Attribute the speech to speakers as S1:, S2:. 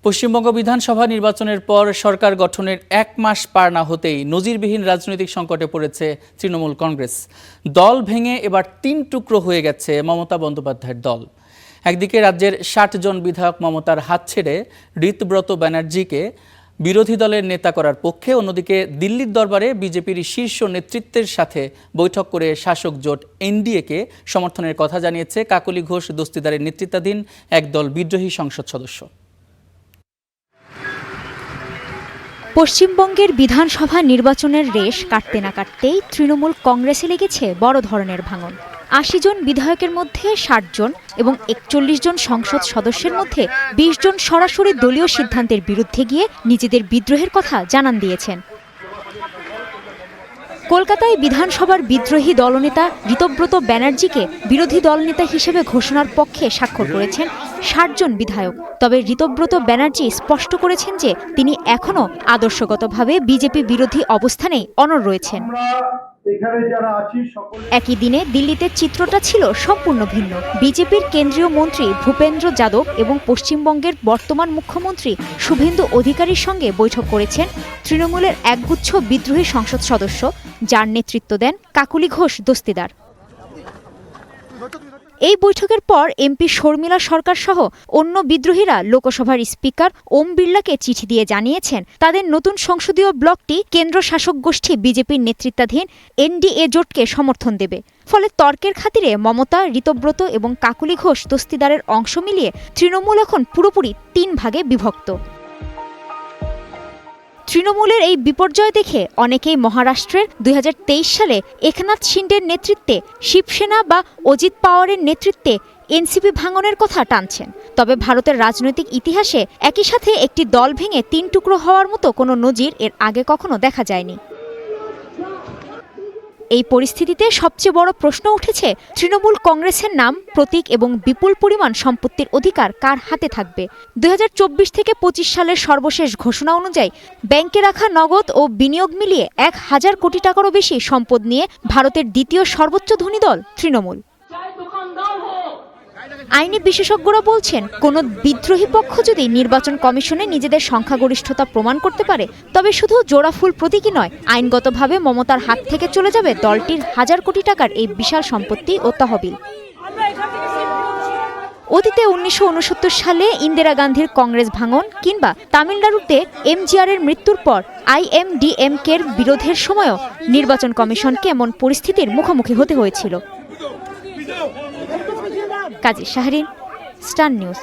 S1: পশ্চিমবঙ্গ বিধানসভা নির্বাচনের পর সরকার গঠনের 1 মাস পার না হতেই নজিরবিহীন রাজনৈতিক সংকটে পড়েছে তৃণমূল কংগ্রেস। দল ভেঙে এবার 3 টুকরো হয়ে গেছে মমতা বন্দ্যোপাধ্যায়ের দল। একদিকে রাজ্যের 60 জন বিধায়ক মমতার হাত ছেড়ে ঋতব্রত ব্যানার্জিকে বিরোধী দলের নেতা করার পক্ষে, অন্যদিকে দিল্লির দরবারে বিজেপির শীর্ষ নেতৃত্বের সাথে বৈঠক করে শাসক জোট এনডিএকে সমর্থনের কথা জানিয়েছে কাকলি ঘোষ দস্তিদারের নেতৃত্বাধীন একদল বিদ্রোহী সংসদ সদস্য।
S2: পশ্চিমবঙ্গের বিধানসভা নির্বাচনের রেশ কাটতে না কাটতেই তৃণমূল কংগ্রেসে লেগেছে বড় ধরনের ভাঙন। 80 জন বিধায়কের মধ্যে 60 জন এবং 41 জন সংসদ সদস্যের মধ্যে 20 জন সরাসরি দলীয় সিদ্ধান্তের বিরুদ্ধে গিয়ে নিজেদের বিদ্রোহের কথা জানান দিয়েছেন। কলকাতায় বিধানসভার বিদ্রোহী দলনেতা ঋতব্রত ব্যানার্জিকে বিরোধী দলনেতা হিসেবে ঘোষণার পক্ষে স্বাক্ষর করেছেন 60 জন বিধায়ক। তবে ঋতব্রত ব্যানার্জি স্পষ্ট করেছেন যে তিনি এখনও আদর্শগতভাবে বিজেপি বিরোধী অবস্থানেই অনড় রয়েছেন। একই দিনে দিল্লিতে চিত্রটা ছিল সম্পূর্ণ ভিন্ন। বিজেপির কেন্দ্রীয় মন্ত্রী ভূপেন্দ্র যাদব এবং পশ্চিমবঙ্গের বর্তমান মুখ্যমন্ত্রী শুভেন্দু অধিকারীর সঙ্গে বৈঠক করেছেন তৃণমূলের একগুচ্ছ বিদ্রোহী সংসদ সদস্য, যার নেতৃত্ব দেন কাকলি ঘোষ দস্তিদার। এই বৈঠকের পর এমপি শর্মিলা সরকার সহ অন্য বিদ্রোহীরা লোকসভার স্পিকার ওম বিড়লাকে চিঠি দিয়ে জানিয়েছেন তাদের নতুন সংসদীয় ব্লকটি কেন্দ্র শাসক গোষ্ঠী বিজেপির নেতৃত্বাধীন এনডিএ জোটকে সমর্থন দেবে। ফলে তর্কের খাতিরে মমতা, ঋতব্রত এবং কাকলি ঘোষ দস্তিদারের অংশ মিলিয়ে তৃণমূল এখন পুরোপুরি 3 ভাগে বিভক্ত। তৃণমূলের এই বিপর্যয় দেখে অনেকেই মহারাষ্ট্রের 2023 সালে একনাথ শিন্ডের নেতৃত্বে শিবসেনা বা অজিত পাওয়ারের নেতৃত্বে এনসিপি ভাঙনের কথা টানছেন। তবে ভারতের রাজনৈতিক ইতিহাসে একই সাথে একটি দল ভেঙে 3 টুকরো হওয়ার মতো কোনো নজির এর আগে কখনো দেখা যায়নি। এই পরিস্থিতিতে সবচেয়ে বড় প্রশ্ন উঠেছে, তৃণমূল কংগ্রেসের নাম, প্রতীক এবং বিপুল পরিমাণ সম্পত্তির অধিকার কার হাতে থাকবে। 2024 থেকে 25 সালের সর্বশেষ ঘোষণা অনুযায়ী ব্যাংকে রাখা নগদ ও বিনিয়োগ মিলিয়ে 1000 কোটি টাকারও বেশি সম্পদ নিয়ে ভারতের দ্বিতীয় সর্বোচ্চ ধনী দল তৃণমূল। আইনি বিশেষজ্ঞরা বলছেন, কোনো বিদ্রোহী পক্ষ যদি নির্বাচন কমিশনে নিজেদের সংখ্যাগরিষ্ঠতা প্রমাণ করতে পারে, তবে শুধু জোড়াফুল প্রতীকী নয়, আইনগতভাবে মমতার হাত থেকে চলে যাবে দলটির 1000 কোটি টাকার এই বিশাল সম্পত্তি ও তহবিল। অতীতে 1969 সালে ইন্দিরা গান্ধীর কংগ্রেস ভাঙন কিংবা তামিলনাড়ুতে এমজিআরের মৃত্যুর পর আইএমডিএমকের বিরোধের সময়ও নির্বাচন কমিশনকে এমন পরিস্থিতির মুখোমুখি হতে হয়েছিল। কাজী শাহরিন, স্টার নিউজ।